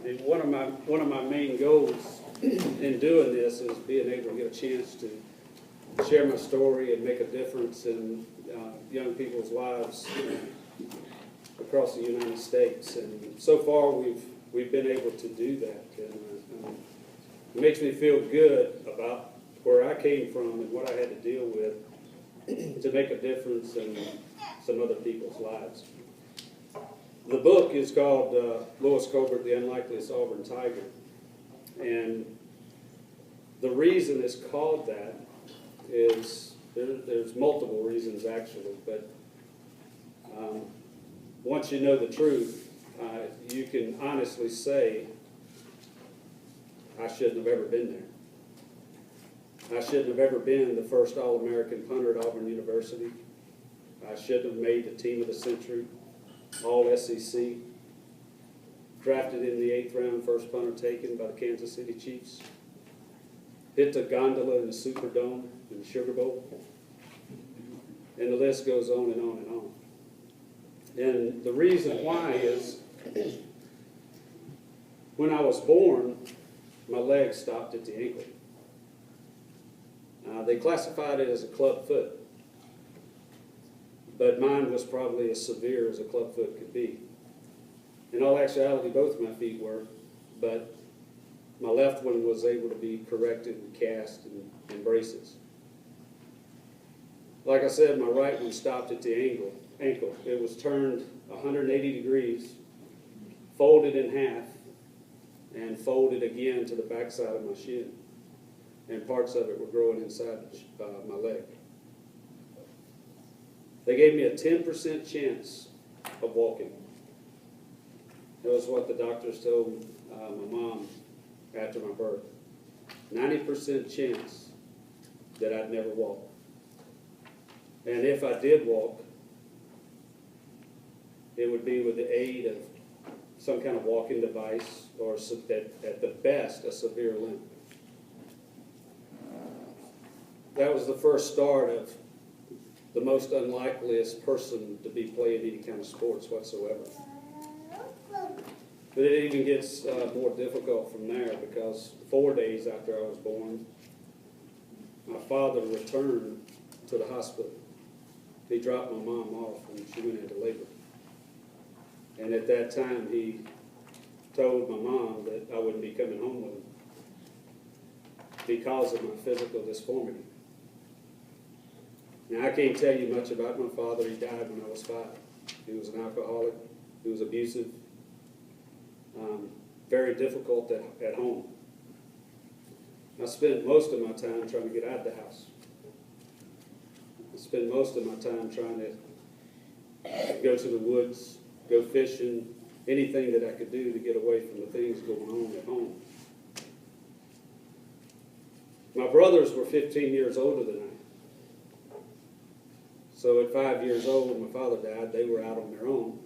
And one of my main goals in doing this is being able to get a chance to share my story and make a difference in young people's lives across the United States. And so far, we've been able to do that. And it makes me feel good about where I came from and what I had to deal with to make a difference in some other people's lives. The book is called Louis Colbert, The Unlikeliest Auburn Tiger. And the reason it's called that is, there's multiple reasons actually, but once you know the truth, you can honestly say, I shouldn't have ever been there. I shouldn't have ever been the first All-American punter at Auburn University. I shouldn't have made the team of the century, all SEC, drafted in the 8th round, first punter taken by the Kansas City Chiefs, hit the gondola in the Superdome in the Sugar Bowl, and the list goes on and on and on. And the reason why is, when I was born, my leg stopped at the ankle. They classified it as a club foot, but mine was probably as severe as a club foot could be. In all actuality, both my feet were, but my left one was able to be corrected and cast and braces. Like I said, my right one stopped at the ankle. It was turned 180 degrees, folded in half, and folded again to the backside of my shin. And parts of it were growing inside my leg. They gave me a 10% chance of walking. That was what the doctors told my mom after my birth. 90% chance that I'd never walk. And if I did walk, it would be with the aid of some kind of walking device or at the best a severe limp. That was the first start of the most unlikeliest person to be playing any kind of sports whatsoever. But it even gets more difficult from there, because 4 days after I was born, my father returned to the hospital. He dropped my mom off and she went into labor. And at that time, he told my mom that I wouldn't be coming home with him because of my physical disformity. Now, I can't tell you much about my father. He died when I was 5. He was an alcoholic. He was abusive. Very difficult at home. I spent most of my time trying to get out of the house. I spent most of my time trying to go to the woods, go fishing, anything that I could do to get away from the things going on at home. My brothers were 15 years older than I. So at 5 years old, when my father died, they were out on their own,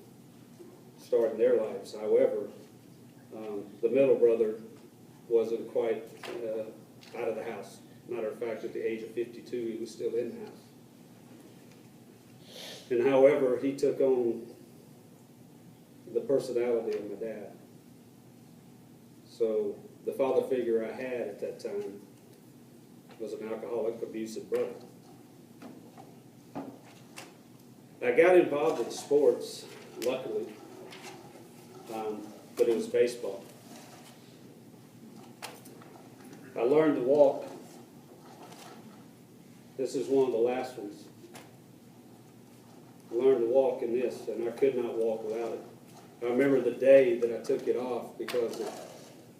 starting their lives. However, the middle brother wasn't quite out of the house. Matter of fact, at the age of 52, he was still in the house. And however, he took on the personality of my dad. So the father figure I had at that time was an alcoholic, abusive brother. I got involved in sports, luckily, but it was baseball. I learned to walk. This is one of the last ones. I learned to walk in this, and I could not walk without it. I remember the day that I took it off because of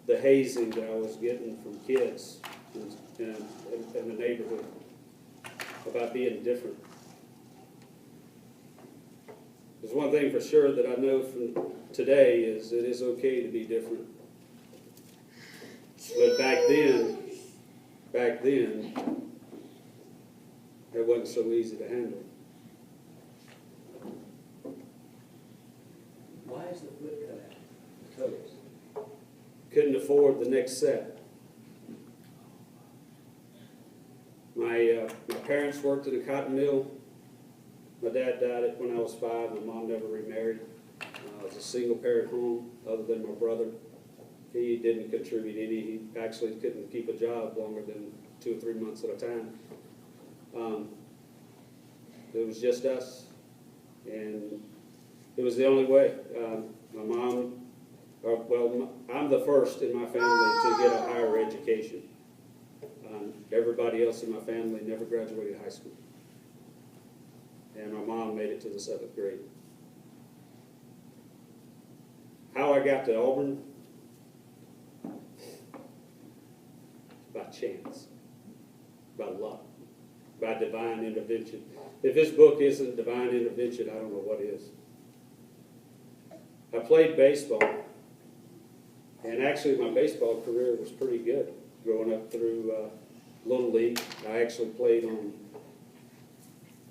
the hazing that I was getting from kids in the neighborhood about being different. There's one thing for sure that I know from today is it is okay to be different. But back then, it wasn't so easy to handle. Why is the foot cut out? The toes? Couldn't afford the next set. My parents worked at a cotton mill. My dad died when I was 5. My mom never remarried. It was a single parent home other than my brother. He didn't contribute any. He actually couldn't keep a job longer than 2 or 3 months at a time. It was just us, and it was the only way. My mom, I'm the first in my family to get a higher education. Everybody else in my family never graduated high school. And my mom made it to the 7th grade. How I got to Auburn? By chance, by luck, by divine intervention. If this book isn't divine intervention, I don't know what is. I played baseball, and actually my baseball career was pretty good growing up through Little League. I actually played on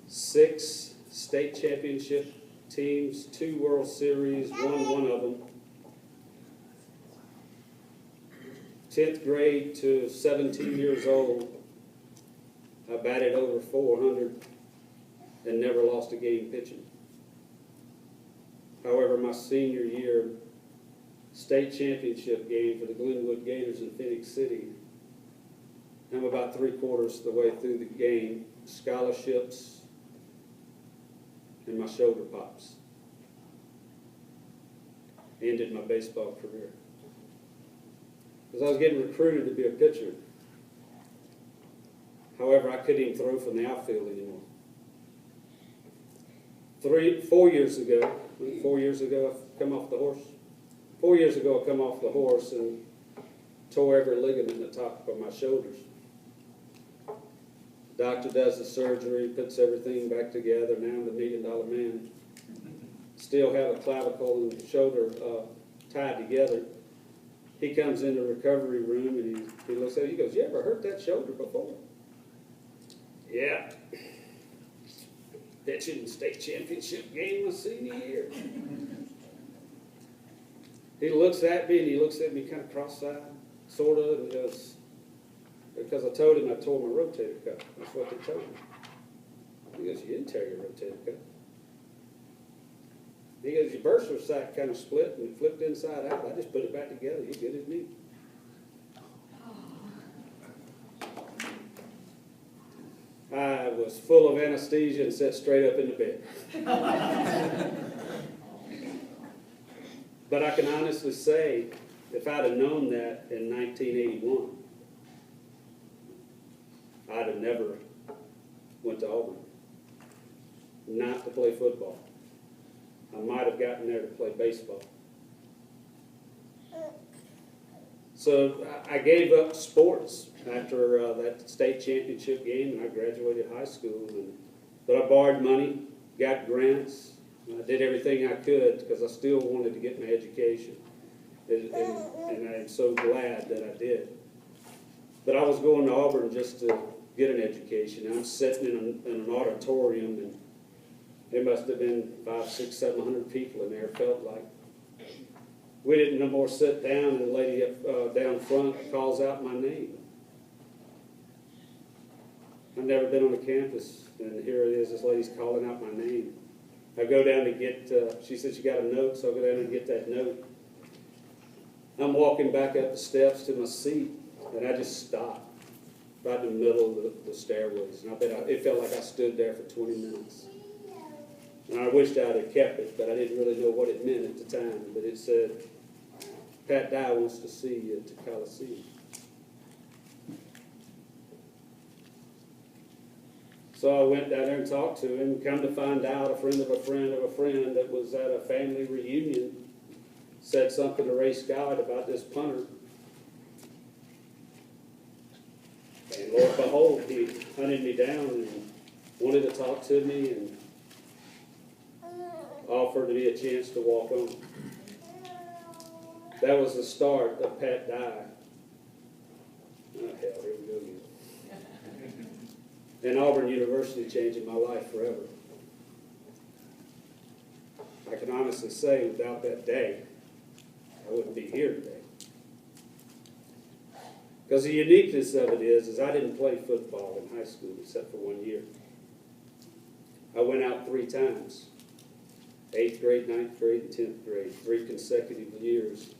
6 state championship teams, 2 World Series, won one of them. 10th grade to 17 years old, I batted over 400 and never lost a game pitching. However, my senior year, state championship game for the Glenwood Gators in Phoenix City, I'm about 3/4 the way through the game, scholarships, and my shoulder pops. Ended my baseball career. Because I was getting recruited to be a pitcher. However, I couldn't even throw from the outfield anymore. 4 years ago, I come off the horse. 4 years ago, I come off the horse and tore every ligament in the top of my shoulders. Doctor does the surgery, puts everything back together. Now I'm the $1 million man. Still have a clavicle and shoulder tied together. He comes in the recovery room and he looks at it. He goes, "You ever hurt that shoulder before?" "Yeah. Pitching state championship game my senior year." He looks at me and he looks at me kind of cross-eyed, sort of, and goes, because I told him I tore my rotator cuff. That's what they told me. He goes, "You didn't tear your rotator cuff." He goes, "Your bursar sac kind of split and flipped inside out. I just put it back together. You're good as new." I was full of anesthesia and sat straight up in the bed. But I can honestly say, if I'd have known that in 1981, I'd have never went to Auburn. Not to play football. I might have gotten there to play baseball. So I gave up sports after that state championship game, and I graduated high school. But I borrowed money, got grants, I did everything I could because I still wanted to get my education. And I'm so glad that I did. But I was going to Auburn just to get an education. I'm sitting in an auditorium, and there must have been 500, 600, 700 people in there, it felt like. We didn't no more sit down, and the lady up, down front calls out my name. I've never been on a campus, and here it is, this lady's calling out my name. I go down to get, she said she got a note, so I go down and get that note. I'm walking back up the steps to my seat, and I just stopped right in the middle of the stairways. And it felt like I stood there for 20 minutes. And I wished I'd have kept it, but I didn't really know what it meant at the time. But it said, "Pat Dye wants to see you at the Coliseum." So I went down there and talked to him. Come to find out, a friend of a friend of a friend that was at a family reunion said something to Ray Scott about this punter. And Lord behold, he hunted me down and wanted to talk to me and offered me a chance to walk on. That was the start of Pat Dye. Oh, hell, here we go again. And Auburn University changing my life forever. I can honestly say without that day, I wouldn't be here today. Because the uniqueness of it is I didn't play football in high school except for 1 year. I went out 3 times. 8th grade, 9th grade, and 10th grade, 3 consecutive years.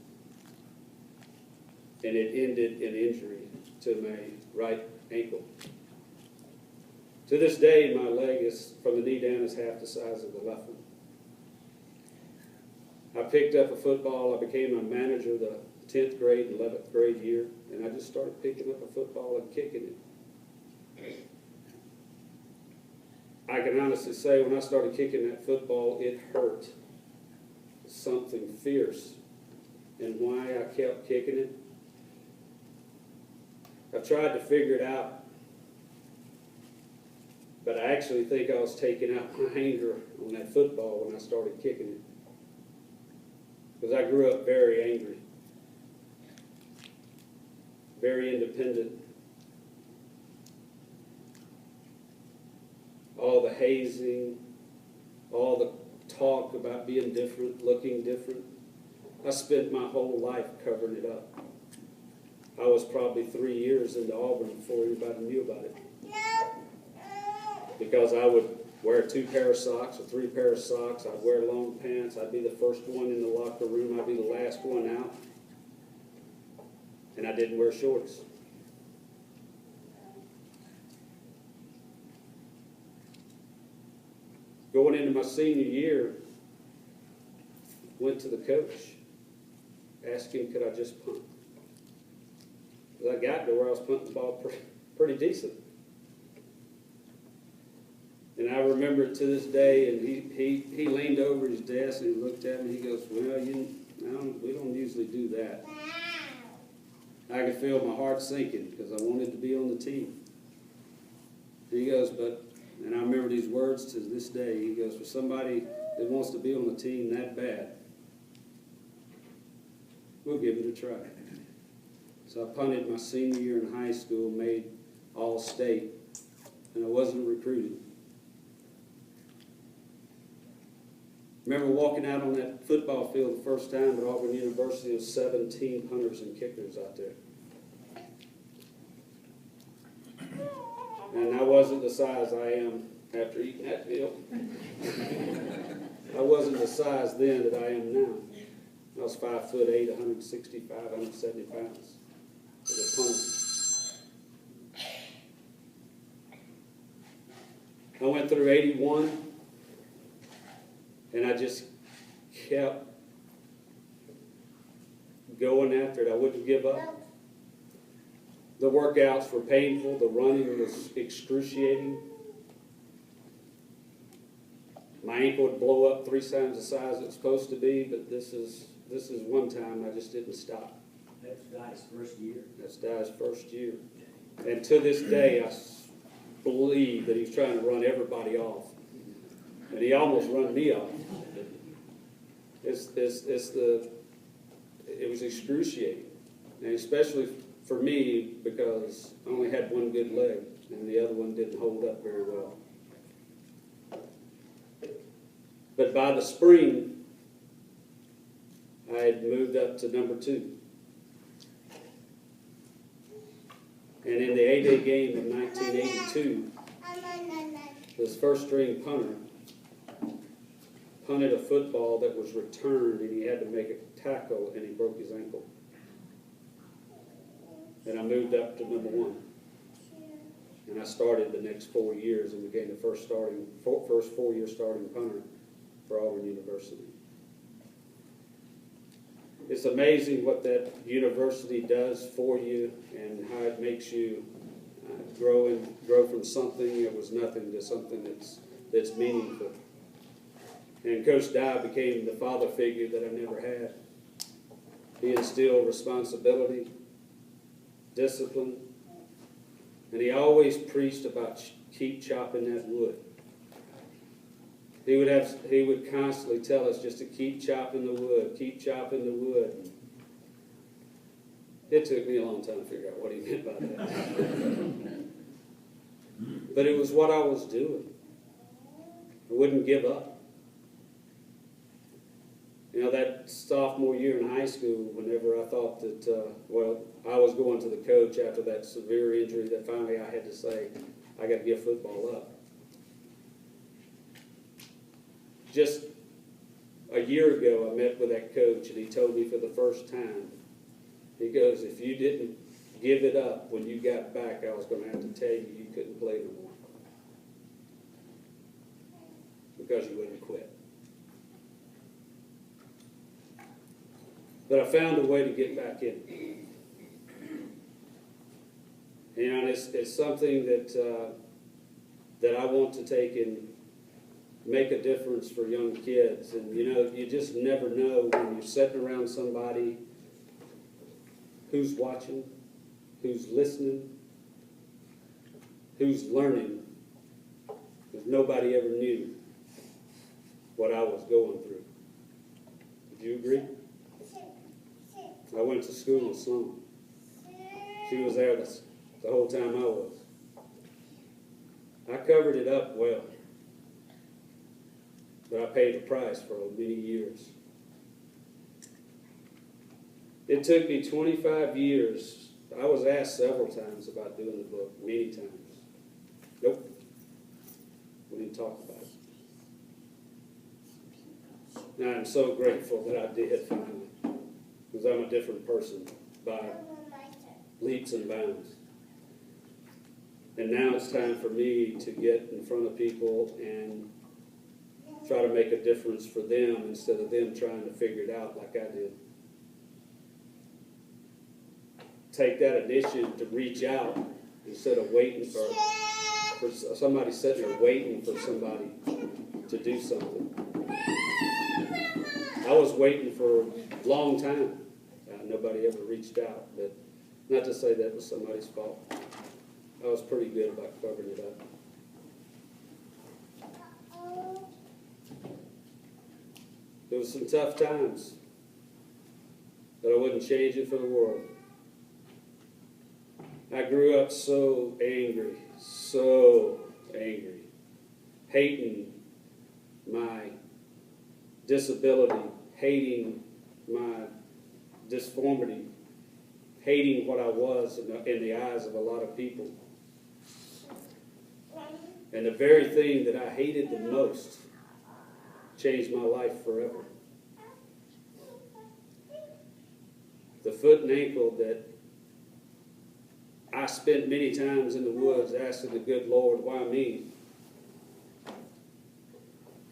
and it ended in injury to my right ankle. To this day, my leg is, from the knee down, is half the size of the left one. I picked up a football. I became a manager the 10th grade and 11th grade year, and I just started picking up a football and kicking it. I can honestly say when I started kicking that football, it hurt something fierce. And why I kept kicking it, I've tried to figure it out, but I actually think I was taking out my anger on that football when I started kicking it. Because I grew up very angry, very independent. All the hazing, all the talk about being different, looking different. I spent my whole life covering it up. I was probably 3 years into Auburn before anybody knew about it. Because I would wear 2 pair of socks or 3 pair of socks. I'd wear long pants. I'd be the first one in the locker room. I'd be the last one out. And I didn't wear shorts. Going into my senior year, went to the coach, asked him could I just punt. Because I got to where I was punting the ball pretty decent. And I remember it to this day, and he leaned over his desk and he looked at me and he goes, well, we don't usually do that. I could feel my heart sinking because I wanted to be on the team. And he goes, and I remember these words to this day, he goes, for somebody that wants to be on the team that bad, we'll give it a try. So I punted my senior year in high school, made All-State, and I wasn't recruited. Remember walking out on that football field the first time at Auburn University, there was 17 punters and kickers out there. And I wasn't the size I am after eating that meal. I wasn't the size then that I am now. I was 5'8", 165, 170 pounds as a punter. I went through 81, and I just kept going after it. I wouldn't give up. The workouts were painful. The running was excruciating. My ankle would blow up 3 times the size it's supposed to be, but this is one time I just didn't stop. That's Guy's first year. That's Di's first year. And to this day, I believe that he's trying to run everybody off. And he almost run me off. It was excruciating. And especially for me, because I only had one good leg, and the other one didn't hold up very well. But by the spring, I had moved up to number 2. And in the A-Day game of 1982, this first-string punter punted a football that was returned, and he had to make a tackle, and he broke his ankle. And I moved up to number 1. And I started the next 4 years and became the first 4-year starting punter for Auburn University. It's amazing what that university does for you and how it makes you grow from something that was nothing to something that's meaningful. And Coach Dye became the father figure that I never had. He instilled responsibility, discipline, and he always preached about keep chopping that wood. He would constantly tell us just to keep chopping the wood, keep chopping the wood. It took me a long time to figure out what he meant by that. But it was what I was doing. I wouldn't give up. You know, that sophomore year in high school, whenever I thought that, I was going to the coach after that severe injury that finally I had to say, I got to give football up. Just a year ago, I met with that coach, and he told me for the first time, he He goes, if you didn't give it up when you got back, I was going to have to tell you you couldn't play no more. Because you wouldn't quit. But I found a way to get back in. And it's something that I want to take and make a difference for young kids. And you know, you just never know when you're sitting around somebody who's watching, who's listening, who's learning, because nobody ever knew what I was going through. Would you agree? I went to school with Sloan. She was there the whole time I was. I covered it up well, but I paid the price for many years. It took me 25 years. I was asked several times about doing the book, many times. Nope. We didn't talk about it. And I'm so grateful that I did finally, because I'm a different person by leaps and bounds. And now it's time for me to get in front of people and try to make a difference for them instead of them trying to figure it out like I did. Take that initiative to reach out instead of waiting for somebody sitting there waiting for somebody to do something. I was waiting for a long time. Nobody ever reached out, but not to say that was somebody's fault. I was pretty good about covering it up. There was some tough times, but I wouldn't change it for the world. I grew up so angry, hating my disability, hating my disformity, hating what I was in the eyes of a lot of people. And the very thing that I hated the most changed my life forever. The foot and ankle that I spent many times in the woods asking the good Lord, why me?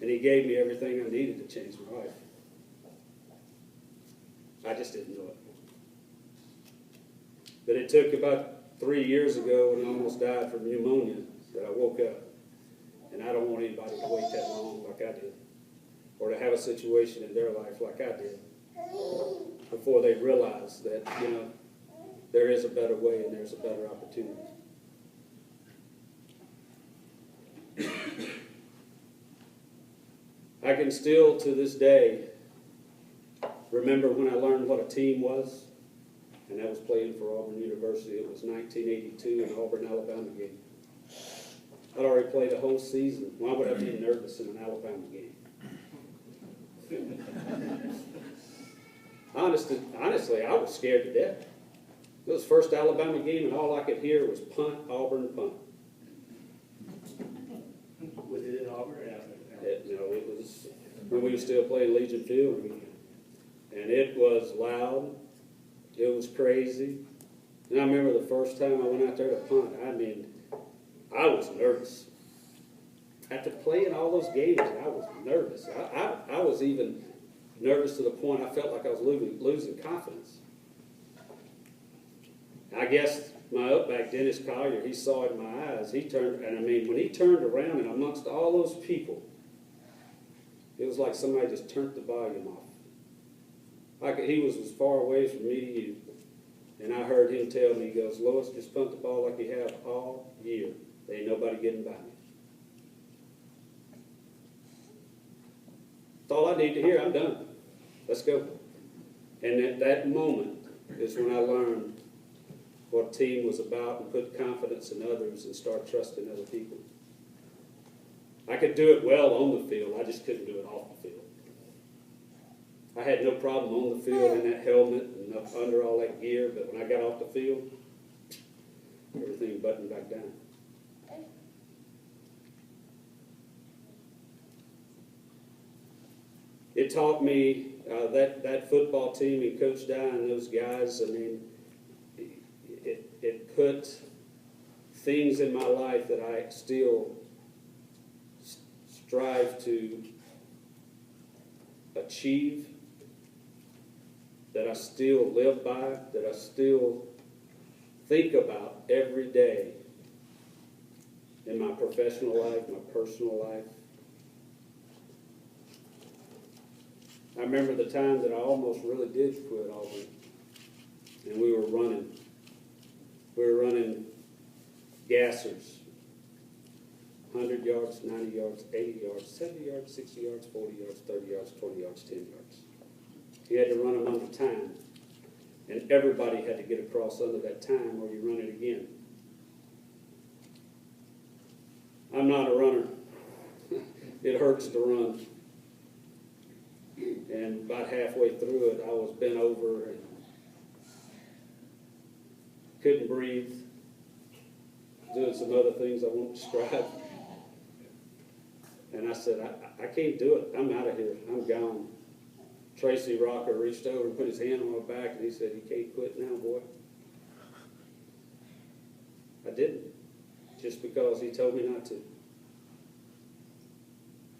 And He gave me everything I needed to change my life. I just didn't know it. But it took about 3 years ago when I almost died from pneumonia that I woke up. And I don't want anybody to wait that long like I did, or to have a situation in their life like I did, before they realize that, you know, there is a better way and there's a better opportunity. I can still, to this day, remember when I learned what a team was, and that was playing for Auburn University. It was 1982 in Auburn, Alabama game. I'd already played a whole season. Why would I be nervous in an Alabama game? Honestly, I was scared to death. It was the first Alabama game, and all I could hear was punt, Auburn, punt. Was it in Auburn or No, it was when we were still playing Legion Field. And it was loud. It was crazy. And I remember the first time I went out there to punt, I mean, I was nervous. After playing all those games, I was nervous. I was even nervous to the point I felt like I was losing confidence. I guess my upback, Dennis Collier, he saw it in my eyes. He turned, and I mean, when he turned around and amongst all those people, it was like somebody just turned the volume off. He was as far away from me to you. And I heard him tell me, he goes, Lois, just punt the ball like you have all year. There ain't nobody getting by me. That's all I need to hear. I'm done. Let's go. And at that moment is when I learned what a team was about and put confidence in others and start trusting other people. I could do it well on the field. I just couldn't do it off the field. I had no problem on the field in that helmet and up under all that gear, but when I got off the field, everything buttoned back down. It taught me That football team and Coach Dye and those guys, I mean, it put things in my life that I still strive to achieve, that I still live by, that I still think about every day in my professional life, my personal life. I remember the time that I almost really did quit Auburn, and we were running. We were running gassers, 100 yards, 90 yards, 80 yards, 70 yards, 60 yards, 40 yards, 30 yards, 20 yards, 10 yards. You had to run them under time, and everybody had to get across under that time or you run it again. I'm not a runner. It hurts to run. And about halfway through it, I was bent over and couldn't breathe, doing some other things I won't describe. And I said, I can't do it. I'm out of here. I'm gone. Tracy Rocker reached over and put his hand on my back, and he said, "You can't quit now, boy." I didn't, just because he told me not to.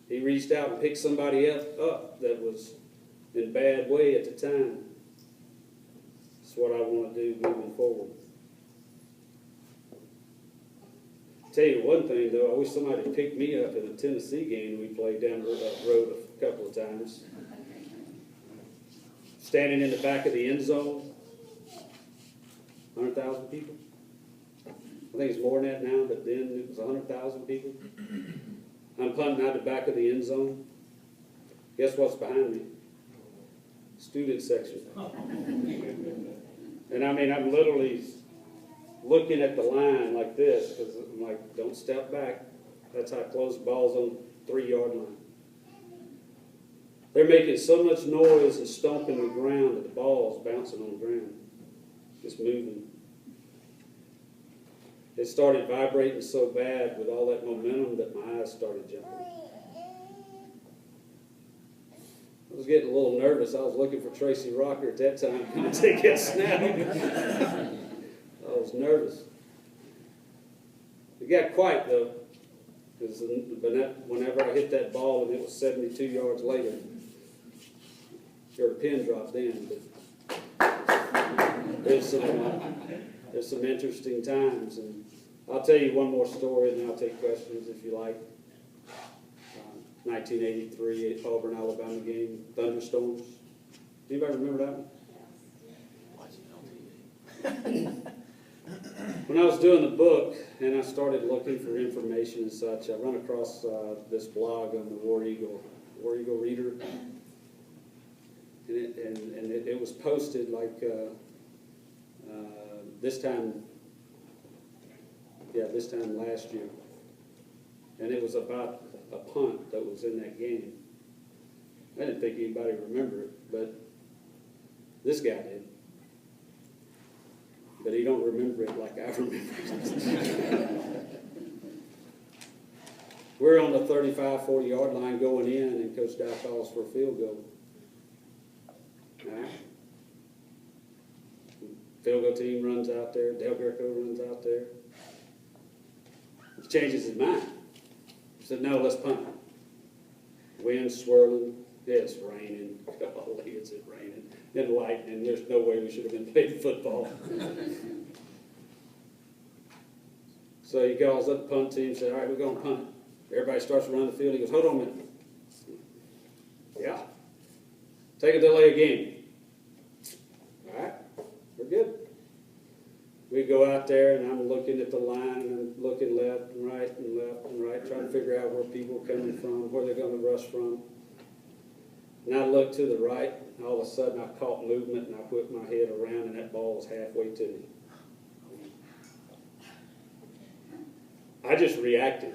He reached out and picked somebody else up that was in a bad way at the time. That's what I want to do moving forward. Tell you one thing, though, I wish somebody would pick me up in a Tennessee game we played down the road a couple of times. Standing in the back of the end zone, 100,000 people. I think it's more than that now, but then it was 100,000 people. I'm punting out the back of the end zone. Guess what's behind me? Student section. And I mean, I'm literally looking at the line like this, because I'm like, don't step back. That's how close the ball's on the 3-yard line. They're making so much noise and stomping the ground that the ball's bouncing on the ground, just moving. It started vibrating so bad with all that momentum that my eyes started jumping. I was getting a little nervous. I was looking for Tracy Rocker at that time to take that snap. I was nervous. It got quiet, though, because whenever I hit that ball and it was 72 yards later, your pin dropped in. But there's some interesting times, and I'll tell you one more story, and then I'll take questions if you like. 1983 Auburn, Alabama game, thunderstorms. Anybody remember that one? When I was doing the book and I started looking for information and such, I run across this blog on the War Eagle Reader, and it was posted like this time last year, and it was about a punt that was in that game. I didn't think anybody remembered it, but this guy did. But he don't remember it like I remember it. We're on the 35, 40-yard line going in, and Coach Dye calls for a field goal. All right. Field goal team runs out there. Del Greco runs out there. He changes his mind. He said, "No, let's punt." Wind swirling. Yeah, it's raining. Golly, is it raining? And lightning. There's no way we should have been playing football. So he calls up the punt team and said, "All right, we're going to punt it." Everybody starts around the field. He goes, "Hold on a minute." "Yeah. Take a delay game." "All right, we're good." We go out there, and I'm looking at the line, and I'm looking left and right, trying to figure out where people are coming from, where they're going to rush from. And I looked to the right, and all of a sudden I caught movement, and I whipped my head around, and that ball was halfway to me. I just reacted.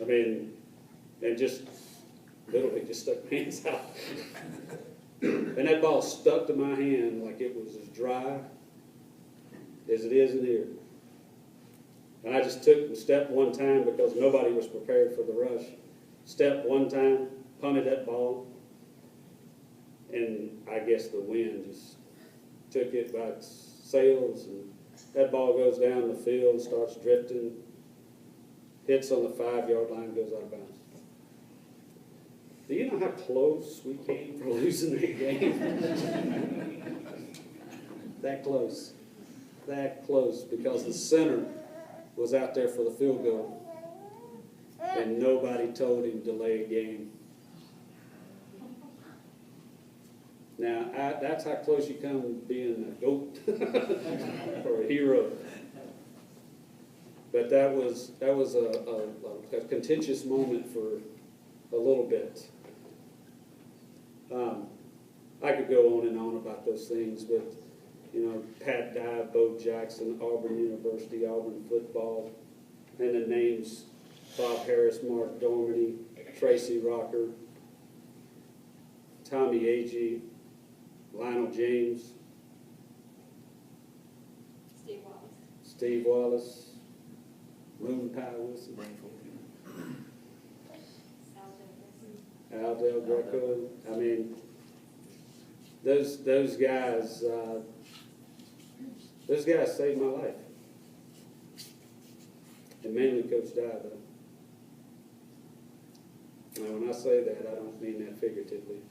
I mean, and just literally just stuck my hands out. And that ball stuck to my hand like it was as dry as it is in here. And I just took and stepped one time because nobody was prepared for the rush. Stepped one time, punted that ball. and I guess the wind just took it by its sails, and that ball goes down the field and starts drifting, hits on the 5-yard line, goes out of bounds. Do you know how close we came for losing that game? That close. That close, because the center was out there for the field goal, and nobody told him delay a game. Now, that's how close you come to being a GOAT or a hero. But that was a contentious moment for a little bit. I could go on and on about those things, but you know, Pat Dye, Bo Jackson, Auburn University, Auburn football, and the names Bob Harris, Mark Dormany, Tracy Rocker, Tommy Agee, Lionel James, Steve Wallace, Moon Pie Wilson, Al Del Greco. I mean, those guys saved my life. And mainly Coach Dye, though. Now, when I say that, I don't mean that figuratively.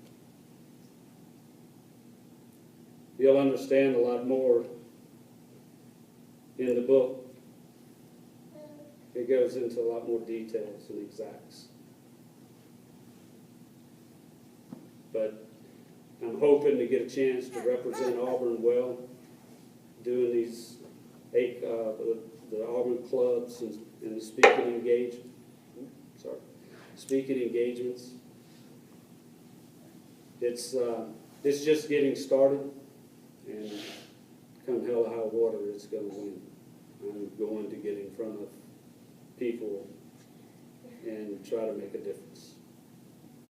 You'll understand a lot more in the book. It goes into a lot more details and exacts. But I'm hoping to get a chance to represent Auburn well, doing these the Auburn clubs and the speaking engagements. It's just getting started, and come hell or high water, it's going to win. I'm going to get in front of people and try to make a difference.